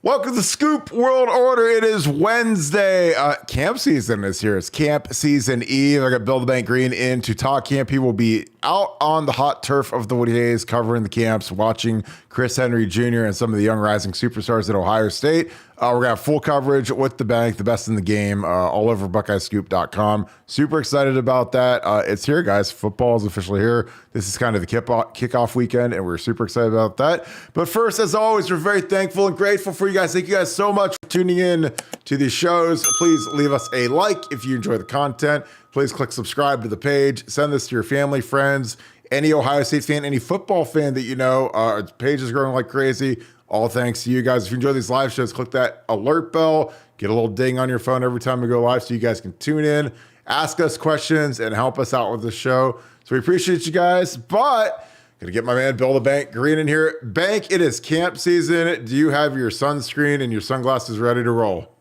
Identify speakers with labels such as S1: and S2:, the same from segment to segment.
S1: Welcome to the Scoop World Order. It is Wednesday. Camp season is here. It's camp season eve. I got Bill the Bank Green in to talk camp. He will be out on the hot turf of the Woody Hayes covering the camps, watching Chris Henry Jr. and some of the young rising superstars at Ohio State. We're going to have full coverage with the bank, the best in the game, all over BuckeyesScoop.com. Super excited about that. It's here, guys. Football is officially here. This is kind of the kickoff weekend, and we're super excited about that. But first, as always, we're very thankful and grateful for you guys. Thank you guys so much for tuning in to these shows. Please leave us a like if you enjoy the content. Please click subscribe to the page. Send this to your family, friends, any Ohio State fan, any football fan that you know. Our page is growing like crazy. All thanks to you guys. If you enjoy these live shows, click that alert bell. Get a little ding on your phone every time we go live so you guys can tune in, ask us questions, and help us out with the show. So we appreciate you guys. But gonna get my man Bill the Bank Green in here. Bank, it is camp season. Do you have your sunscreen and your sunglasses ready to roll?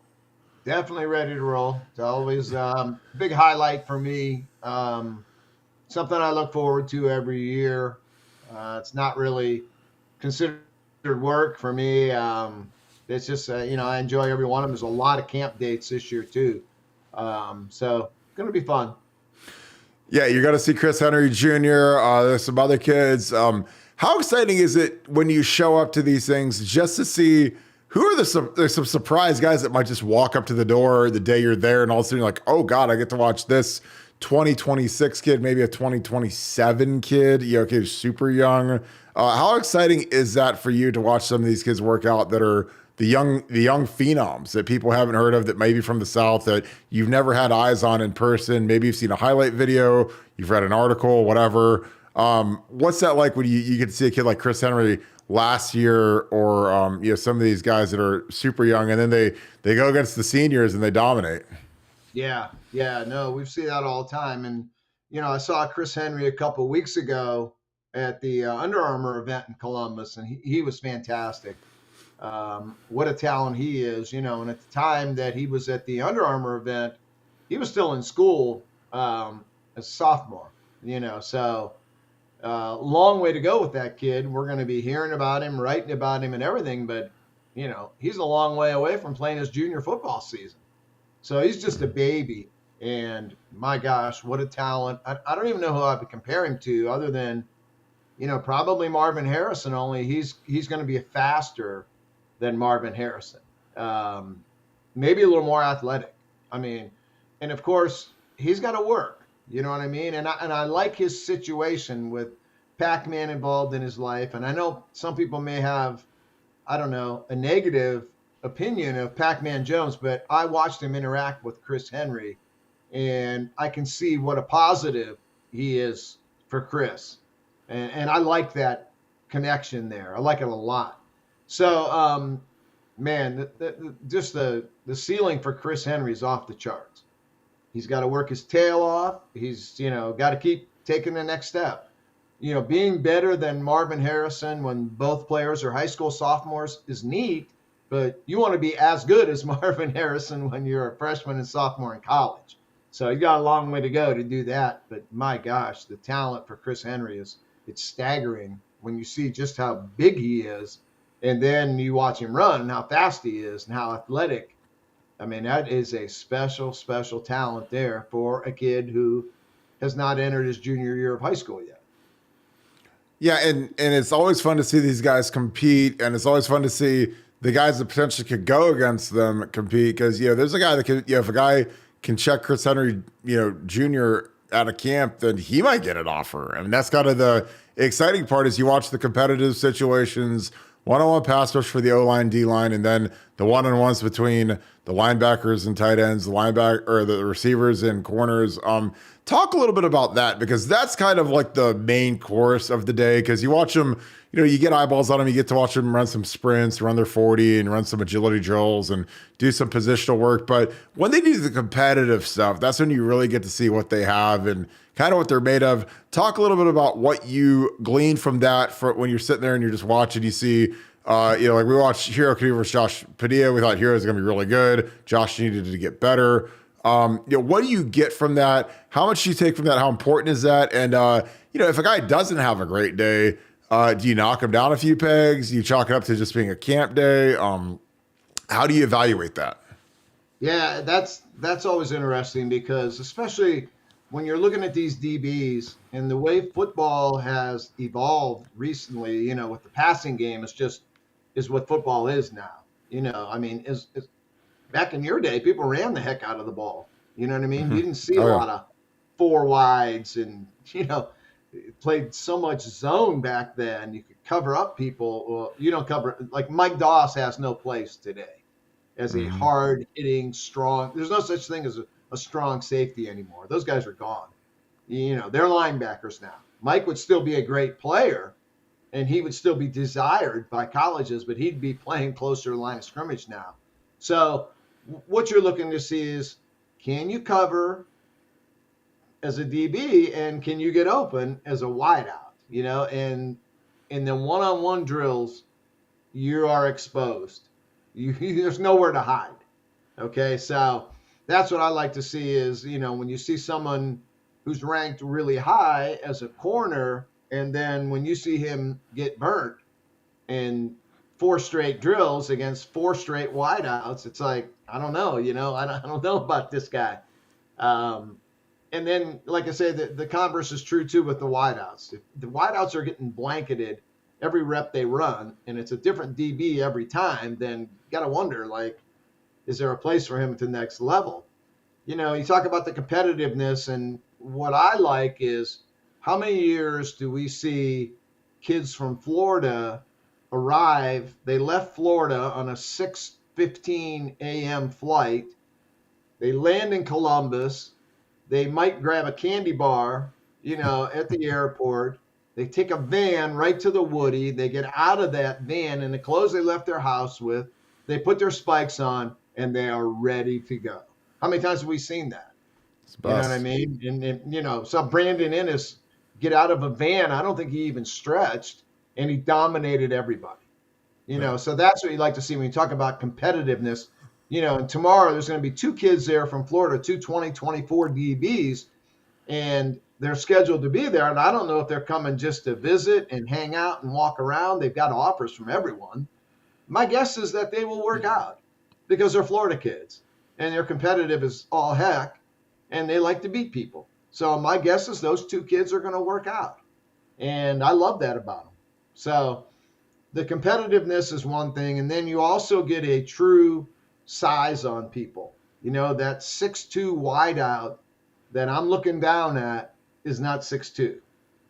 S2: Definitely ready to roll. It's always a big highlight for me. Something I look forward to every year. It's not really considered work for me. It's just, I enjoy every one of them. There's a lot of camp dates this year too. So going to be fun.
S1: Yeah, you're going to see Chris Henry Jr. There's some other kids. How exciting is it when you show up to these things just to see who are there's some surprise guys that might just walk up to the door the day you're there and all of a sudden you're like, oh God, I get to watch this 2026 kid, maybe a 2027 kid, okay, super young. How exciting is that for you to watch some of these kids work out that are the young phenoms that people haven't heard of, that maybe from the South that you've never had eyes on in person? Maybe you've seen a highlight video, you've read an article, whatever. What's that like when you get to see a kid like Chris Henry last year, or some of these guys that are super young and then they go against the seniors and they dominate?
S2: Yeah, no, we've seen that all the time. And, I saw Chris Henry a couple of weeks ago at the Under Armour event in Columbus, and he was fantastic. What a talent he is, and at the time that he was at the Under Armour event, he was still in school as a sophomore, so long way to go with that kid. We're going to be hearing about him, writing about him and everything, but, he's a long way away from playing his junior football season. So he's just a baby, and my gosh, what a talent. I don't even know who I'd be comparing to other than, probably Marvin Harrison, only he's going to be faster than Marvin Harrison. Maybe a little more athletic. And of course, he's got to work, you know what I mean? And I like his situation with Pac-Man involved in his life. And I know some people may have, a negative opinion of Pac-Man Jones, but I watched him interact with Chris Henry, and I can see what a positive he is for Chris. And I like that connection there. I like it a lot. So, just the ceiling for Chris Henry is off the charts. He's got to work his tail off. He's, got to keep taking the next step. Being better than Marvin Harrison when both players are high school sophomores is neat, but you want to be as good as Marvin Harrison when you're a freshman and sophomore in college. So you got a long way to go to do that. But my gosh, the talent for Chris Henry it's staggering when you see just how big he is. And then you watch him run and how fast he is and how athletic. That is a special, special talent there for a kid who has not entered his junior year of high school yet.
S1: Yeah, and it's always fun to see these guys compete, and it's always fun to see the guys that potentially could go against them compete, because, there's a guy that could, if a guy can check Chris Henry, Jr. at a camp, then he might get an offer. That's kind of the exciting part is you watch the competitive situations, one-on-one pass rush for the O-line, D-line, and then the one-on-ones between the linebackers and tight ends, the receivers and corners. Talk a little bit about that, because that's kind of like the main course of the day, because you watch them, you get eyeballs on them, you get to watch them run some sprints, run their 40 and run some agility drills and do some positional work. But when they do the competitive stuff, that's when you really get to see what they have and kind of what they're made of. Talk a little bit about what you gleaned from that for when you're sitting there and you're just watching. You see, like we watched Hero Kennedy versus Josh Padilla. We thought Hero was going to be really good. Josh needed to get better. What do you get from that? How much do you take from that? How important is that? And, if a guy doesn't have a great day, do you knock him down a few pegs? Do you chalk it up to just being a camp day? How do you evaluate that?
S2: Yeah, that's always interesting because especially when you're looking at these DBs and the way football has evolved recently, with the passing game is what football is now. I mean, is back in your day, people ran the heck out of the ball. You know what I mean?
S1: Hmm.
S2: You didn't see a
S1: Oh yeah.
S2: lot of four wides and it played so much zone back then. You could cover up people. Well, you don't cover like Mike Doss has no place today as a
S1: Hmm.
S2: hard hitting, strong. There's no such thing as a strong safety anymore. Those guys are gone. They're linebackers now. Mike would still be a great player and he would still be desired by colleges, but he'd be playing closer to the line of scrimmage now. So what you're looking to see is, can you cover as a DB and can you get open as a wideout? And in the one-on-one drills, you are exposed. There's nowhere to hide. Okay, so that's what I like to see is, when you see someone who's ranked really high as a corner, and then when you see him get burnt in four straight drills against four straight wideouts, it's like, I don't know, I don't know about this guy. Um, and then, like I say, the converse is true too with the wideouts. If the wideouts are getting blanketed every rep they run, and it's a different DB every time, then you got to wonder, like, is there a place for him at the next level? You talk about the competitiveness, and what I like is how many years do we see kids from Florida arrive? They left Florida on a 6:15 a.m. flight. They land in Columbus. They might grab a candy bar, at the airport. They take a van right to the Woody. They get out of that van in the clothes they left their house with. They put their spikes on and they are ready to go. How many times have we seen that?
S1: It's the
S2: You know what I
S1: best.
S2: mean? And saw Brandon Ennis get out of a van. I don't think he even stretched, and he dominated everybody.
S1: Yeah.
S2: So that's what you like to see when you talk about competitiveness. And tomorrow there's going to be two kids there from Florida, two 2024 DBs, and they're scheduled to be there. And I don't know if they're coming just to visit and hang out and walk around. They've got offers from everyone. My guess is that they will work out because they're Florida kids and they're competitive as all heck and they like to beat people. So my guess is those two kids are going to work out. And I love that about them. So the competitiveness is one thing. And then you also get a true size on people. That 6'2" wideout that I'm looking down at is not 6'2".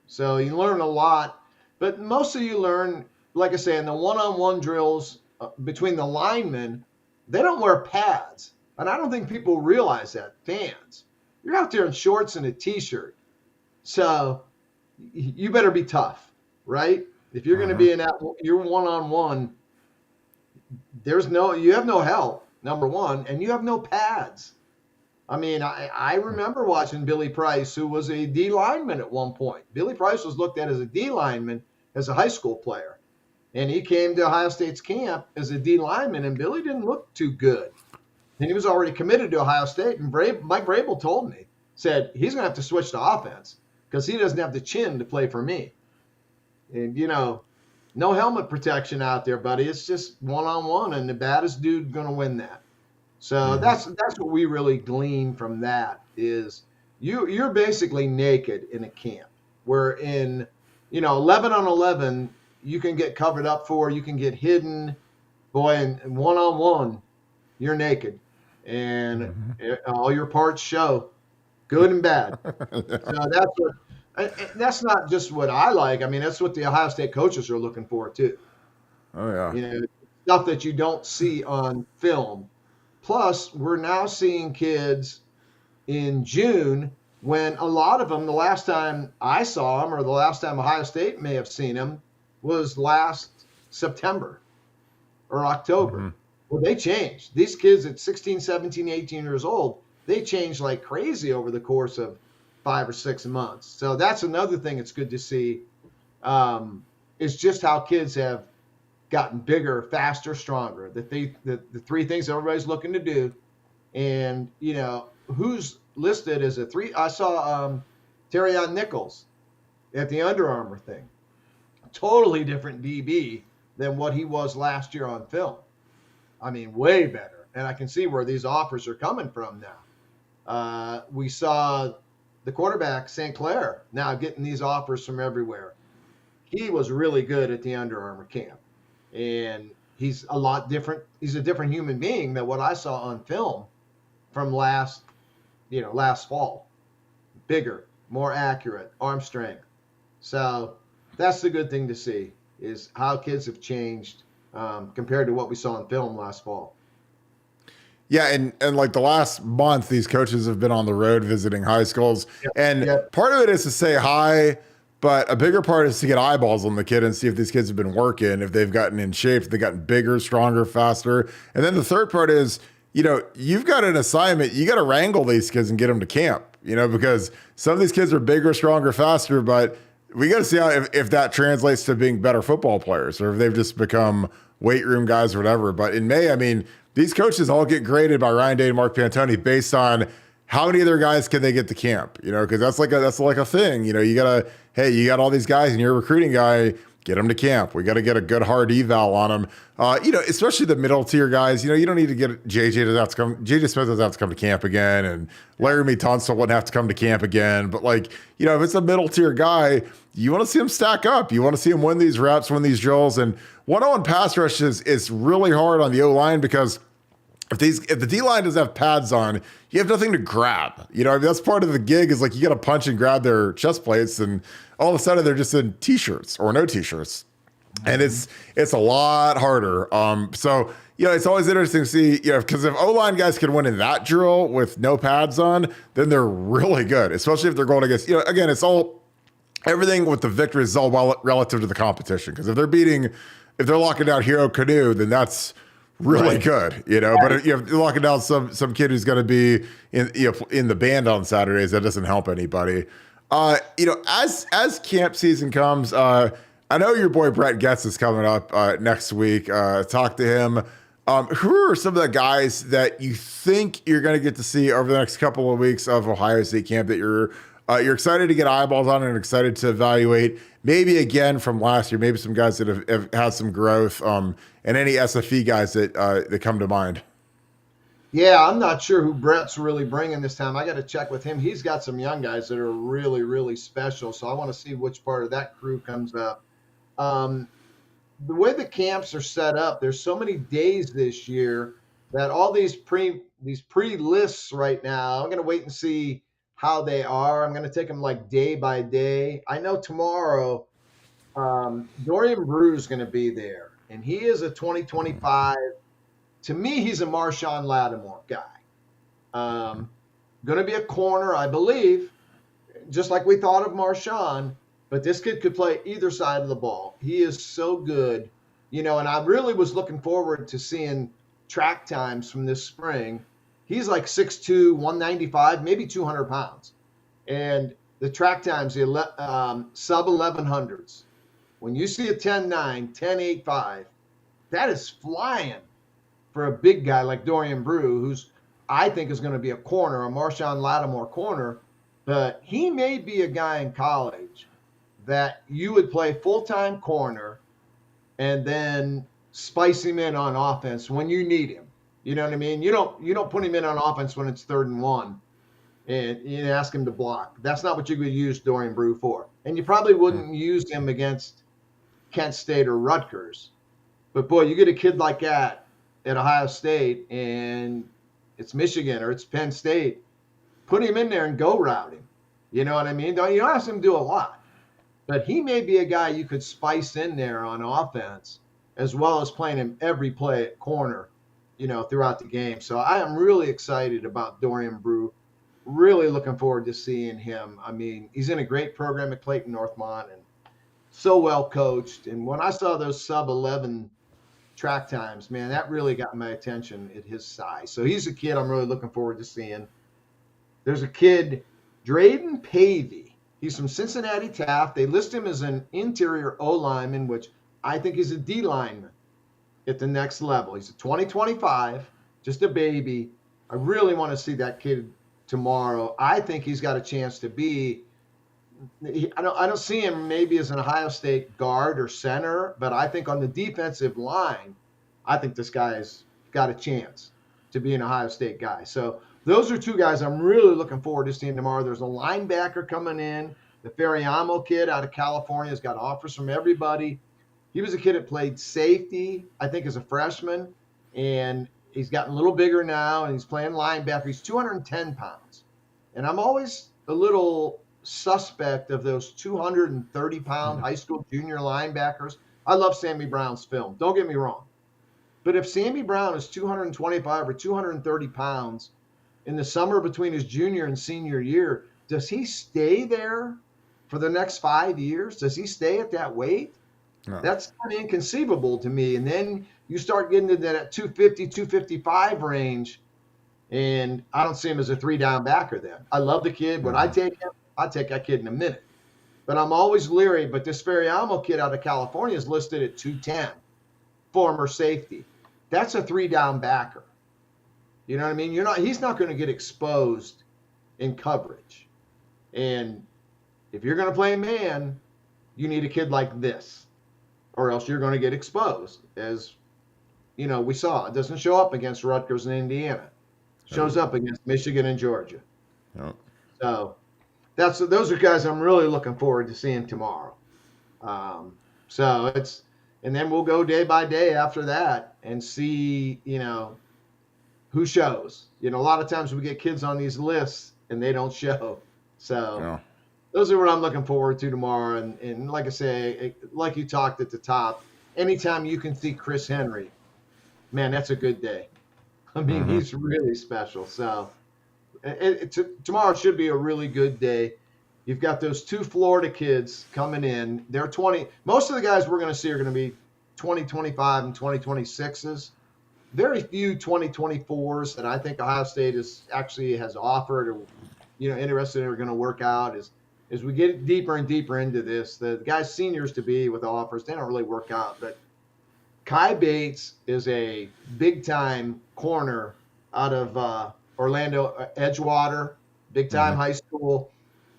S2: So you learn a lot, but most of you learn, like I say, in the one-on-one drills between the linemen, they don't wear pads. And I don't think people realize that, fans. You're out there in shorts and a t-shirt. So you better be tough, right? If you're going to be in that, you're one-on-one, you have no help, number one, and you have no pads. I mean, I remember watching Billy Price, who was a D lineman at one point. Billy Price was looked at as a D lineman as a high school player. And he came to Ohio State's camp as a D lineman, and Billy didn't look too good. And he was already committed to Ohio State. And Mike Vrabel told me, said, he's going to have to switch to offense because he doesn't have the chin to play for me. And, no helmet protection out there, buddy. It's just one-on-one, and the baddest dude going to win that. So that's what we really glean from that is you're basically naked in a camp. Where in 11 on 11 you can get covered up for, you can get hidden, boy, and one-on-one you're naked, and all your parts show, good and bad. So that's not just what I like. I mean, that's what the Ohio State coaches are looking for too.
S1: Oh yeah.
S2: Stuff that you don't see on film. Plus, we're now seeing kids in June when a lot of them, the last time I saw them or the last time Ohio State may have seen them was last September or October. Well, they changed. These kids at 16, 17, 18 years old, they changed like crazy over the course of 5 or 6 months. So that's another thing it's good to see is just how kids have gotten bigger, faster, stronger. The three things everybody's looking to do. And, who's listed as a three. I saw Terrion Nichols at the Under Armour thing. Totally different DB than what he was last year on film. I mean, way better. And I can see where these offers are coming from now. We saw the quarterback, St. Clair, now getting these offers from everywhere. He was really good at the Under Armour camp. And he's a lot different. He's a different human being than what I saw on film from last fall. Bigger, more accurate, arm strength. So that's the good thing to see is how kids have changed compared to what we saw in film last fall.
S1: Yeah, and like the last month, these coaches have been on the road visiting high schools, and part of it is to say hi, but a bigger part is to get eyeballs on the kid and see if these kids have been working, if they've gotten in shape, if they've gotten bigger, stronger, faster. And then the third part is, you've got an assignment. You got to wrangle these kids and get them to camp, because some of these kids are bigger, stronger, faster, but we got to see how if that translates to being better football players or if they've just become weight room guys or whatever. But in May, I mean, these coaches all get graded by Ryan Day and Mark Pantoni based on how many of their guys can they get to camp, because that's like a thing. You got all these guys and you're a recruiting guy, get them to camp. We got to get a good hard eval on them. Especially the middle tier guys. You don't need to get JJ Smith doesn't have to come to camp again, and Laramie Tunsil wouldn't have to come to camp again. But if it's a middle tier guy, you want to see him stack up. You want to see him win these reps, win these drills, and one-on-one pass rush is really hard on the O-line because if the D-line doesn't have pads on, you have nothing to grab. That's part of the gig is you got to punch and grab their chest plates, and all of a sudden they're just in T-shirts or no T-shirts. And it's a lot harder. So it's always interesting to see, because if O-line guys can win in that drill with no pads on, then they're really good, especially if they're going against, again, everything with the victory is all relative to the competition. Because if they're locking down Hero Canoe, then that's really good, But if you're locking down some kid who's going to be in the band on Saturdays, that doesn't help anybody. As camp season comes, I know your boy Brett Getz is coming up next week. Talk to him. Who are some of the guys that you think you're going to get to see over the next couple of weeks of Ohio State camp that you're excited to get eyeballs on and excited to evaluate? Maybe again from last year, maybe some guys that have had some growth, and any SFE guys that come to mind.
S2: Yeah, I'm not sure who Brett's really bringing this time. I got to check with him. He's got some young guys that are really, really special. So I want to see which part of that crew comes up. The way the camps are set up, there's so many days this year that all these pre lists right now, I'm going to wait and see how they are. I'm going to take them day by day. I know tomorrow, Dorian Brew is going to be there, and he is a 2025. To me, he's a Marshawn Lattimore guy. Going to be a corner, I believe, just like we thought of Marshawn. But this kid could play either side of the ball. He is so good, and I really was looking forward to seeing track times from this spring. He's 6'2", 195, maybe 200 pounds. And the track times, sub 1100s. When you see a 10.9, 10.85, that is flying for a big guy like Dorian Brew, who's I think is going to be a corner, a Marshawn Lattimore corner. But he may be a guy in college that you would play full-time corner and then spice him in on offense when you need him. You know what I mean? You don't put him in on offense when it's 3rd and 1 and you ask him to block. That's not what you would use Dorian Brew for. And you probably wouldn't use him against Kent State or Rutgers. But boy, you get a kid like that at Ohio State and it's Michigan or it's Penn State, put him in there and go route him. You know what I mean? You don't ask him to do a lot. But he may be a guy you could spice in there on offense, as well as playing him every play at corner, throughout the game. So I am really excited about Dorian Brew. Really looking forward to seeing him. I mean, he's in a great program at Clayton Northmont and so well coached. And when I saw those sub 11 track times, man, that really got my attention at his size. So he's a kid I'm really looking forward to seeing. There's a kid, Drayden Pavey. He's from Cincinnati Taft. They list him as an interior O lineman, which I think is a D lineman at the next level. He's a 2025, just a baby. I really want to see that kid tomorrow. I think he's got a chance to be. I don't see him maybe as an Ohio State guard or center, but I think on the defensive line, I think this guy is got a chance to be an Ohio State guy. So those are two guys I'm really looking forward to seeing tomorrow. There's a linebacker coming in. The Ferriamo kid out of California has got offers from everybody. He was a kid that played safety, I think, as a freshman, and he's gotten a little bigger now, and he's playing linebacker. He's 210 pounds. And I'm always a little suspect of those 230-pound high school junior linebackers. I love Sammy Brown's film. Don't get me wrong. But if Sammy Brown is 225 or 230 pounds in the summer between his junior and senior year, does he stay there for the next 5 years? Does he stay at that weight?
S1: No.
S2: That's kind of inconceivable to me. And then you start getting into that 250, 255 range, and I don't see him as a 3-down backer then. I love the kid. Would I take him? I'd take that kid in a minute. But I'm always leery. But this Ferriamo kid out of California is listed at 210, former safety. That's a 3-down backer. You know what I mean? He's not going to get exposed in coverage. And if you're going to play man, you need a kid like this, or else you're going to get exposed. As we saw, it doesn't show up against Rutgers and Indiana. It shows up against Michigan and Georgia.
S1: Yep.
S2: So those are guys I'm really looking forward to seeing tomorrow. And then we'll go day by day after that and see, who shows. A lot of times we get kids on these lists and they don't show. So those are what I'm looking forward to tomorrow. And like I say, like you talked at the top, anytime you can see Chris Henry, man, that's a good day. I mean, he's really special. So tomorrow should be a really good day. You've got those two Florida kids coming in. They're 20. Most of the guys we're going to see are going to be 2025 and 2026s. Very few 2024s that I think Ohio State has offered or, interested in or going to work out. As we get deeper and deeper into this, the guys seniors to be with offers, they don't really work out. But Kai Bates is a big-time corner out of Orlando Edgewater, big-time high school.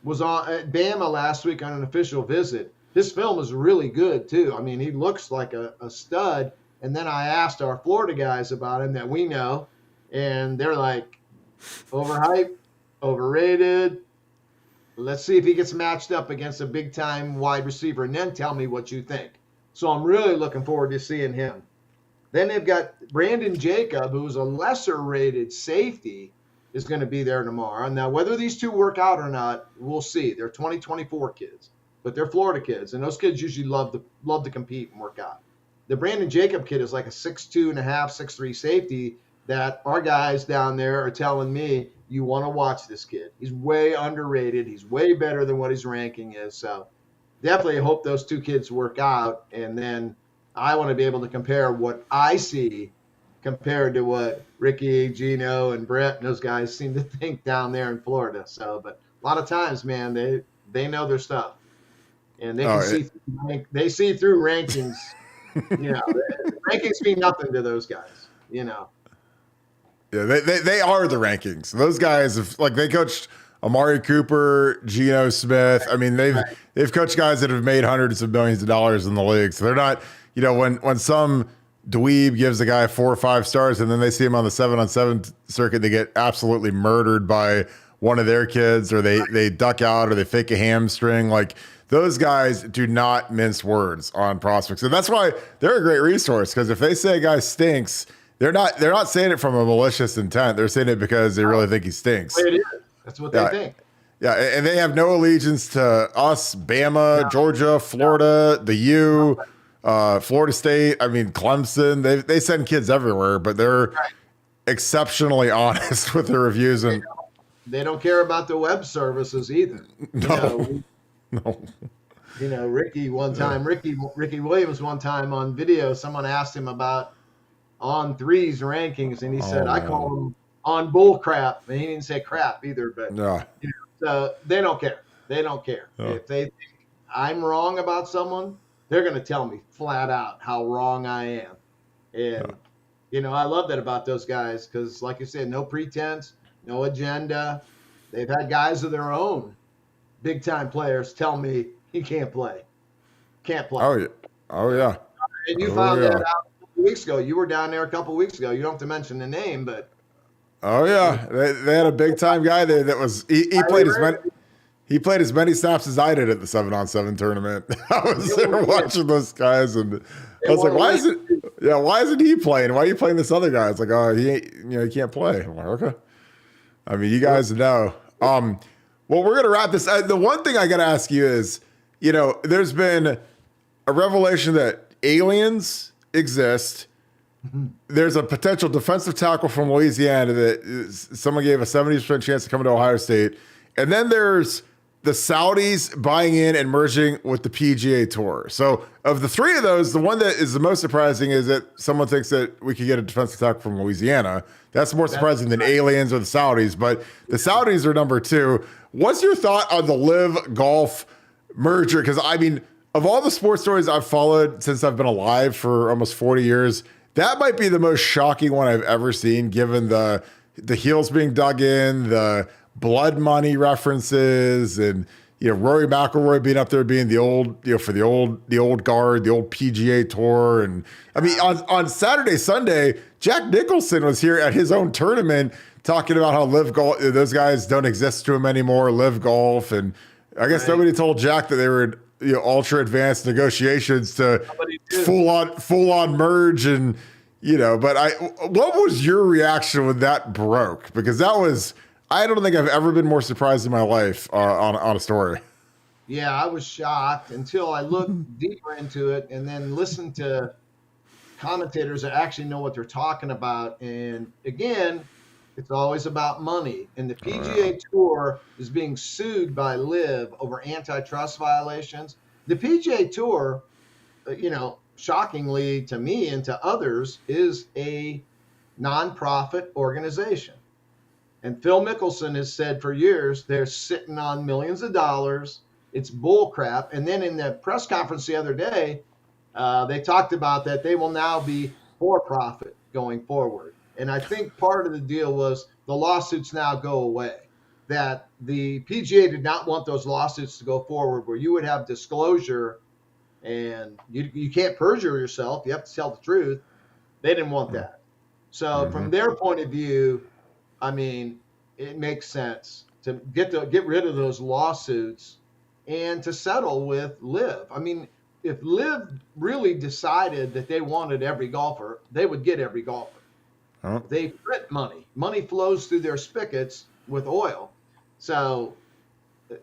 S2: Was on at Bama last week on an official visit. His film is really good, too. I mean, he looks like a stud. And then I asked our Florida guys about him that we know, and they're like, overhyped, overrated. Let's see if he gets matched up against a big-time wide receiver, and then tell me what you think. So I'm really looking forward to seeing him. Then they've got Brandon Jacob, who's a lesser-rated safety, is going to be there tomorrow. Now, whether these two work out or not, we'll see. They're 2024 kids, but they're Florida kids, and those kids usually love to compete and work out. The Brandon Jacob kid is like a 6'2.5", 6'3" safety that our guys down there are telling me, you want to watch this kid. He's way underrated. He's way better than what his ranking is. So definitely hope those two kids work out, and then I want to be able to compare what I see compared to what Ricky, Gino, and Brett and those guys seem to think down there in Florida. So, but a lot of times, man, they know their stuff, and they can they see through rankings. Rankings mean nothing to those guys. Yeah,
S1: they are the rankings. Those guys they coached Amari Cooper, Geno Smith. I mean, they've coached guys that have made hundreds of millions of dollars in the league. So they're not, when some dweeb gives a guy 4 or 5 stars and then they see him on the 7-on-7 circuit, they get absolutely murdered by one of their kids, or they duck out, or they fake a hamstring. Like, those guys do not mince words on prospects. And that's why they're a great resource, because if they say a guy stinks, they're not saying it from a malicious intent. They're saying it because they really think he stinks.
S2: It is. That's what they think.
S1: Yeah, and they have no allegiance to us, Bama, Georgia, Florida, the U, Florida State. I mean, Clemson. They send kids everywhere, but they're exceptionally honest with their reviews. And
S2: they don't care about the web services either.
S1: No.
S2: Ricky Williams one time on video, someone asked him about On3's rankings, and he said, I call them on bull crap. And he didn't say crap either, but so they don't care. They don't care. If they think I'm wrong about someone, they're going to tell me flat out how wrong I am. And, I love that about those guys, because like you said, no pretense, no agenda. They've had guys of their own, big time players, tell me he can't play. Can't play.
S1: Oh yeah.
S2: And you found that out weeks ago. You were down there a couple weeks ago. You don't have to mention the name, but
S1: Oh yeah, they had a big time guy there that was he played as many snaps as I did at the 7-on-7 tournament. I was there watching those guys, and I was like, why isn't he playing? Why are you playing this other guy? It's like, oh, he can't play. I'm like, okay. I mean, you guys know. Well, we're gonna wrap this. The one thing I gotta ask you is, there's been a revelation that aliens exist. There's a potential defensive tackle from Louisiana that someone gave a 70% chance to come to Ohio State. And then there's the Saudis buying in and merging with the PGA Tour. So of the three of those, the one that is the most surprising is that someone thinks that we could get a defensive tackle from Louisiana. That's more surprising than aliens or the Saudis, but the Saudis are number two. What's your thought on the LIV Golf merger? Because, I mean, of all the sports stories I've followed since I've been alive for almost 40 years, that might be the most shocking one I've ever seen, given the heels being dug in, the blood money references, and Rory McIlroy being up there being the old, for the old guard, the old PGA Tour. And I mean, on Saturday, Sunday, Jack Nicholson was here at his own tournament talking about how LIV Golf, those guys don't exist to him anymore, LIV Golf. And I guess nobody told Jack that they were ultra advanced negotiations to full on merge. And but what was your reaction when that broke? Because I don't think I've ever been more surprised in my life on a story.
S2: Yeah, I was shocked until I looked deeper into it and then listened to commentators that actually know what they're talking about. And again, it's always about money. And the PGA Tour is being sued by LIV over antitrust violations. The PGA Tour, shockingly to me and to others, is a nonprofit organization. And Phil Mickelson has said for years they're sitting on millions of dollars. It's bull crap. And then in the press conference the other day, they talked about that they will now be for profit going forward. And I think part of the deal was the lawsuits now go away, that the PGA did not want those lawsuits to go forward where you would have disclosure and you can't perjure yourself. You have to tell the truth. They didn't want that. So from their point of view, I mean, it makes sense to get rid of those lawsuits and to settle with LIV. I mean, if LIV really decided that they wanted every golfer, they would get every golfer. Oh. They print money. Money flows through their spigots with oil. So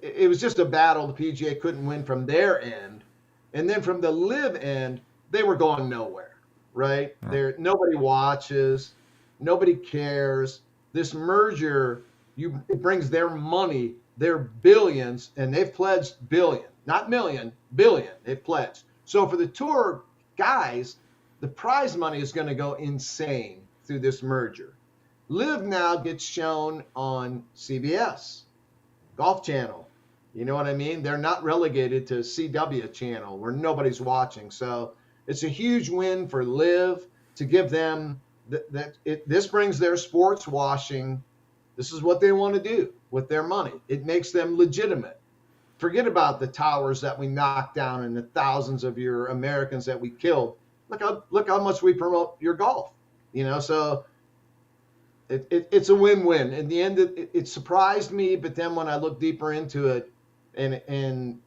S2: it was just a battle the PGA couldn't win from their end. And then from the LIV end, they were going nowhere, right? Oh. Nobody watches. Nobody cares. This merger, it brings their money, their billions, and they've pledged billion, not million, billion they've pledged. So for the tour guys, the prize money is going to go insane through this merger. LIV now gets shown on CBS, Golf Channel. You know what I mean? They're not relegated to CW Channel where nobody's watching. So it's a huge win for LIV to give them this brings their sports washing. This is what they want to do with their money. It makes them legitimate. Forget about the towers that we knocked down and the thousands of your Americans that we killed. Look how much we promote your golf. So it's a win-win. In the end, it surprised me, but then when I look deeper into it, and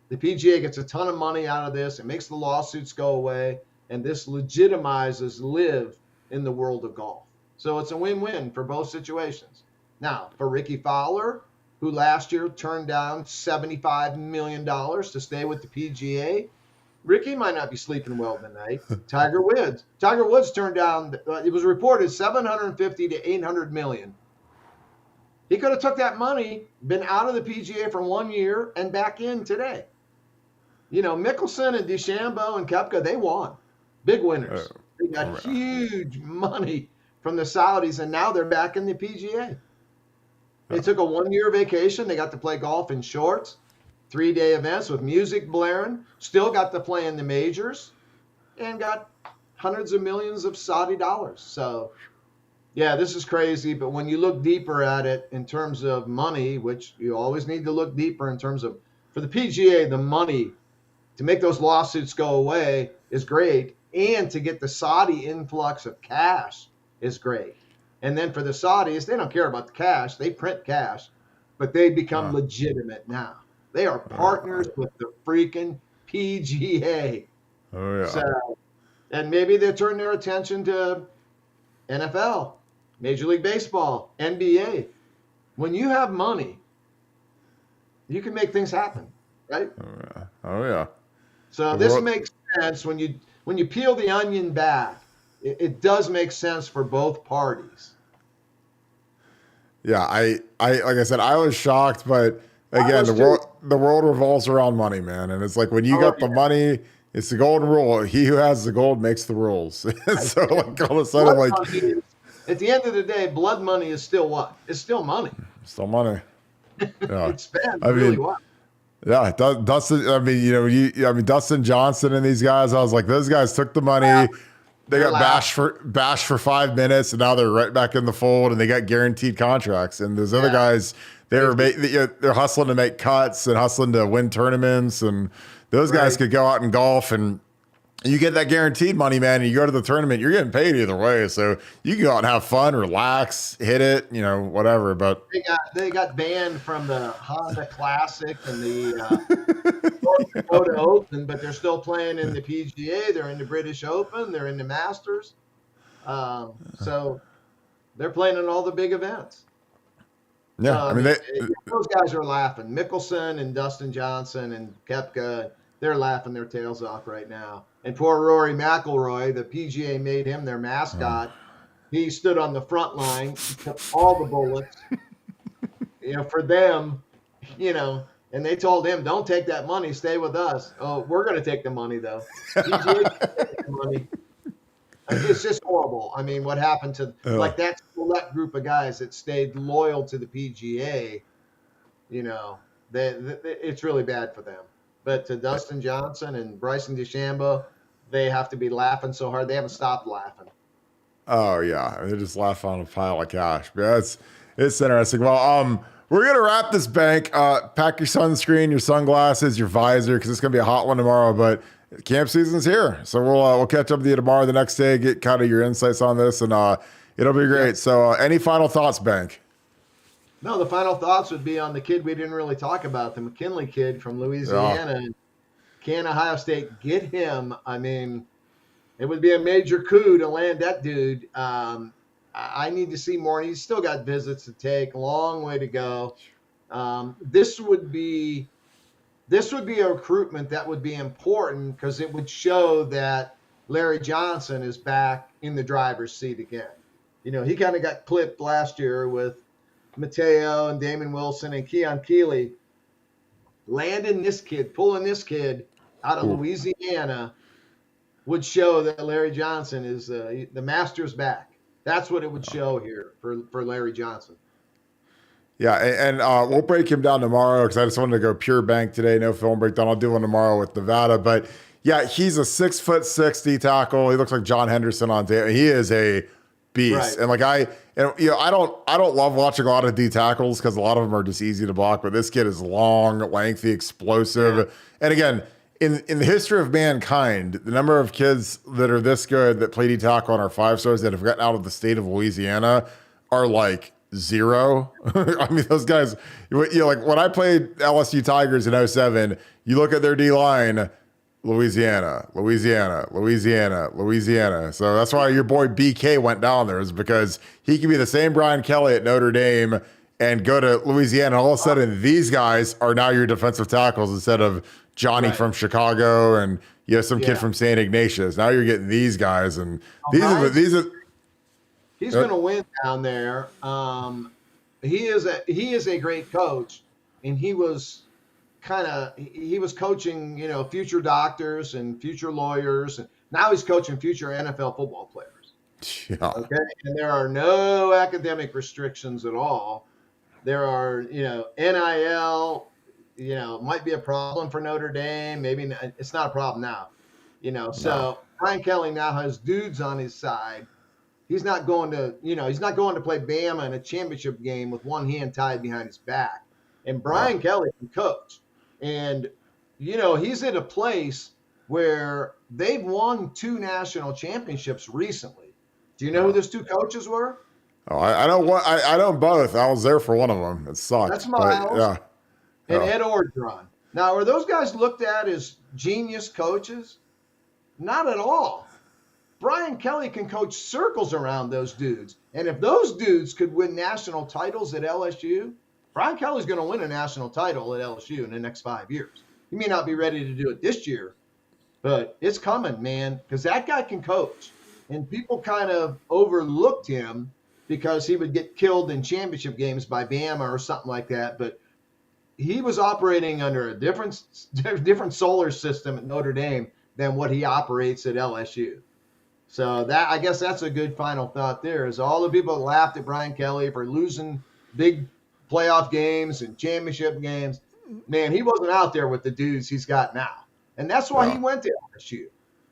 S2: the PGA gets a ton of money out of this, it makes the lawsuits go away, and this legitimizes LIV in the world of golf. So it's a win-win for both situations. Now, for Ricky Fowler, who last year turned down $75 million to stay with the PGA, Ricky might not be sleeping well tonight. Tiger Woods turned down, it was reported 750 to 800 million. He could have took that money, been out of the PGA for 1 year and back in today. Mickelson and DeChambeau and Koepka, they won. Big winners. They got huge money from the Saudis, and now they're back in the PGA. They took a 1 year vacation. They got to play golf in shorts, 3-day events with music blaring, still got to play in the majors, and got hundreds of millions of Saudi dollars. So, yeah, this is crazy. But when you look deeper at it in terms of money, which you always need to look deeper in terms of, for the PGA, the money to make those lawsuits go away is great. and to get the Saudi influx of cash is great. And then for the Saudis, they don't care about the cash. They print cash, but they become legitimate now. They are partners with the freaking PGA.
S1: Oh yeah.
S2: So, and maybe they turn their attention to NFL, Major League Baseball, NBA. When you have money, you can make things happen, right?
S1: Oh yeah.
S2: So this makes sense when you peel the onion back. It does make sense for both parties.
S1: Yeah, I like I said, I was shocked, but again, the world revolves around money, man. And it's like when you got the money, it's the golden rule. He who has the gold makes the rules. So like all of a sudden, like
S2: at the end of the day, blood money is still what? It's still money.
S1: Still money. Yeah.
S2: It's spent really well.
S1: Yeah, Dustin. I mean, Dustin Johnson and these guys. I was like, those guys took the money. They got bashed for 5 minutes, and now they're right back in the fold, and they got guaranteed contracts. And those other guys, they're hustling to make cuts and hustling to win tournaments, and those guys could go out and golf, and you get that guaranteed money, man. And you go to the tournament, you're getting paid either way, so you can go out and have fun, relax, hit it, whatever. But
S2: they got banned from the Honda Classic and the North Dakota Open, but they're still playing in the PGA. They're in the British Open. They're in the Masters. So they're playing in all the big events.
S1: Yeah,
S2: those guys are laughing. Mickelson and Dustin Johnson and Koepka, they're laughing their tails off right now. And poor Rory McIlroy, the PGA made him their mascot. He stood on the front line, took all the bullets, for them, and they told him, don't take that money, stay with us. Oh, we're going to take the money, though. PGA take the money. It's just horrible. I mean, what happened to like that select group of guys that stayed loyal to the PGA, it's really bad for them. But to Dustin Johnson and Bryson DeChambeau, they have to be laughing so hard. They haven't stopped laughing.
S1: Oh, yeah. They just laugh on a pile of cash. But it's interesting. Well, we're going to wrap this bank. Pack your sunscreen, your sunglasses, your visor, because it's going to be a hot one tomorrow. But camp season's here. So we'll catch up with you tomorrow, the next day, get kind of your insights on this, and it'll be great. Yeah. So any final thoughts, Bank?
S2: No, the final thoughts would be on the kid we didn't really talk about, the McKinley kid from Louisiana. Yeah. Can Ohio State get him? I mean, it would be a major coup to land that dude. I need to see more. He's still got visits to take, long way to go. This would be a recruitment that would be important because it would show that Larry Johnson is back in the driver's seat again. He kind of got clipped last year with Mateo and Damon Wilson and Keon Keeley. Landing this kid, pulling this kid out of Louisiana would show that Larry Johnson is the master's back. That's what it would show here for Larry Johnson.
S1: Yeah, and we'll break him down tomorrow because I just wanted to go pure bank today. No film breakdown. I'll do one tomorrow with Nevada. But yeah, he's a 6'6" tackle. He looks like John Henderson on tape. He is a beast. Right. And I don't love watching a lot of D tackles because a lot of them are just easy to block. But this kid is long, lengthy, explosive. Yeah. And again, in the history of mankind, the number of kids that are this good that play D tackle on our 5-stars that have gotten out of the state of Louisiana are like zero. I mean, those guys, like when I played LSU Tigers in 2007, you look at their D line, Louisiana. So that's why your boy BK went down there, is because he could be the same Brian Kelly at Notre Dame and go to Louisiana. All of a sudden, these guys are now your defensive tackles instead of Johnny from Chicago and some kid from St. Ignatius. Now you're getting these guys, and these are.
S2: He's going to win down there. He is a great coach, and he was coaching, future doctors and future lawyers, and now he's coaching future NFL football players.
S1: Yeah.
S2: Okay, and there are no academic restrictions at all. There are, NIL, might be a problem for Notre Dame. Maybe it's not a problem now, So Brian Kelly now has dudes on his side. He's not going to play Bama in a championship game with one hand tied behind his back. And Brian Kelly can coach. And, he's at a place where they've won 2 national championships recently. Do you know who those 2 coaches were?
S1: Oh, I know what I know both. I was there for one of them. It sucked.
S2: That's
S1: But
S2: Miles
S1: yeah.
S2: and
S1: Yeah.
S2: Ed Orgeron. Now, are those guys looked at as genius coaches? Not at all. Brian Kelly can coach circles around those dudes. And if those dudes could win national titles at LSU, Brian Kelly's going to win a national title at LSU in the next 5 years. He may not be ready to do it this year, but it's coming, man, because that guy can coach. And people kind of overlooked him because he would get killed in championship games by Bama or something like that. But he was operating under a different solar system at Notre Dame than what he operates at LSU. So that, I guess that's a good final thought there, is all the people that laughed at Brian Kelly for losing big playoff games and championship games. Man, he wasn't out there with the dudes he's got now. And that's why he went to LSU.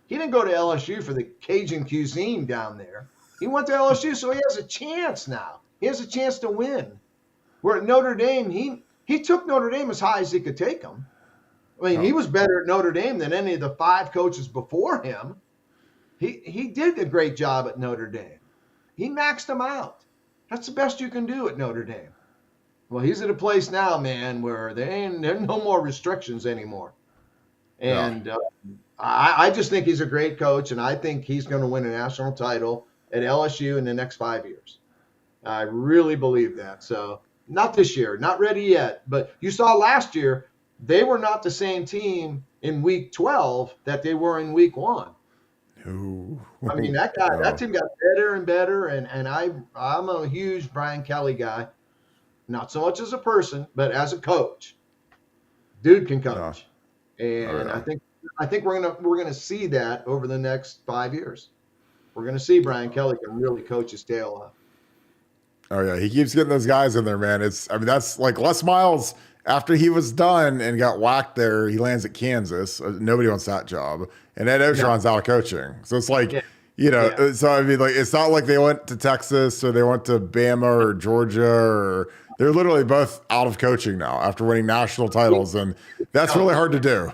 S2: He didn't go to LSU for the Cajun cuisine down there. He went to LSU so he has a chance now. He has a chance to win. Where at Notre Dame, he took Notre Dame as high as he could take them. I mean, he was better at Notre Dame than any of the 5 coaches before him. He did a great job at Notre Dame. He maxed them out. That's the best you can do at Notre Dame. Well, he's at a place now, man, where there are no more restrictions anymore. And I just think he's a great coach, and I think he's going to win a national title at LSU in the next 5 years. I really believe that. So not this year, not ready yet. But you saw last year, they were not the same team in week 12 that they were in week 1.
S1: Ooh.
S2: I mean, that team got better and better, and I'm a huge Brian Kelly guy, not so much as a person, but as a coach. Dude can coach, and I think we're gonna see that over the next 5 years. We're gonna see Brian Kelly can really coach his tail off.
S1: Oh yeah, he keeps getting those guys in there, man. That's like Les Miles. After he was done and got whacked there, he lands at Kansas. Nobody wants that job. And Ed Orgeron's out of coaching. So it's like, so I mean, like, it's not like they went to Texas or they went to Bama or Georgia, or they're literally both out of coaching now after winning national titles. And that's really hard to do.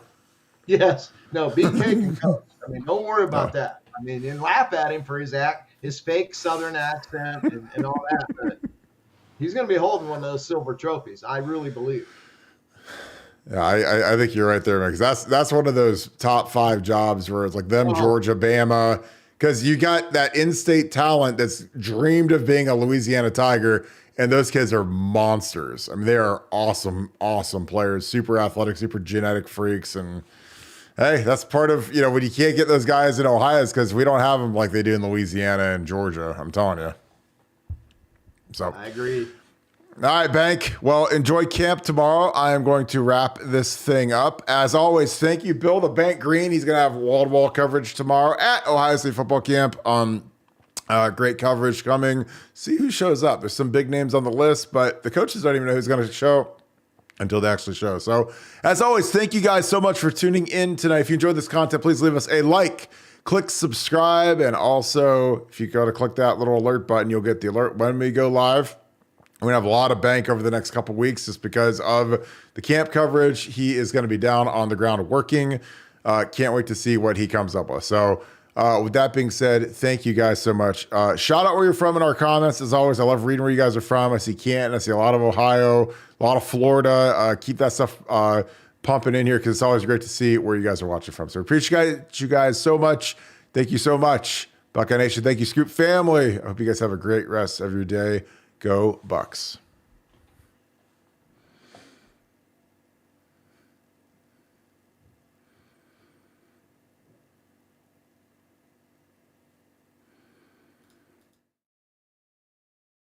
S2: Yes. No, BK can coach. I mean, don't worry about that. I mean, and laugh at him for his fake Southern accent and all that. But he's going to be holding one of those silver trophies. I really believe.
S1: Yeah, I think you're right there, man. Because that's one of those top 5 jobs where it's like them, Georgia, Bama, because you got that in-state talent that's dreamed of being a Louisiana Tiger, and those kids are monsters. I mean, they are awesome, awesome players, super athletic, super genetic freaks, and hey, that's part of when you can't get those guys in Ohio is because we don't have them like they do in Louisiana and Georgia. I'm telling you. So
S2: I agree.
S1: All right, Bank. Well, enjoy camp tomorrow. I am going to wrap this thing up. As always, thank you, Bill the Bank Green. He's going to have wall-to-wall coverage tomorrow at Ohio State Football Camp. Great coverage coming. See who shows up. There's some big names on the list, but the coaches don't even know who's going to show until they actually show. So, as always, thank you guys so much for tuning in tonight. If you enjoyed this content, please leave us a like, click subscribe, and also, if you go to click that little alert button, you'll get the alert when we go live. We're going to have a lot of Bank over the next couple of weeks just because of the camp coverage. He is going to be down on the ground working. Can't wait to see what he comes up with. So with that being said, thank you guys so much. Shout out where you're from in our comments. As always, I love reading where you guys are from. I see Canton. I see a lot of Ohio, a lot of Florida. Keep that stuff pumping in here because it's always great to see where you guys are watching from. So appreciate you guys so much. Thank you so much. Buckeye Nation, thank you, Scoop family. I hope you guys have a great rest of your day. Go Bucks.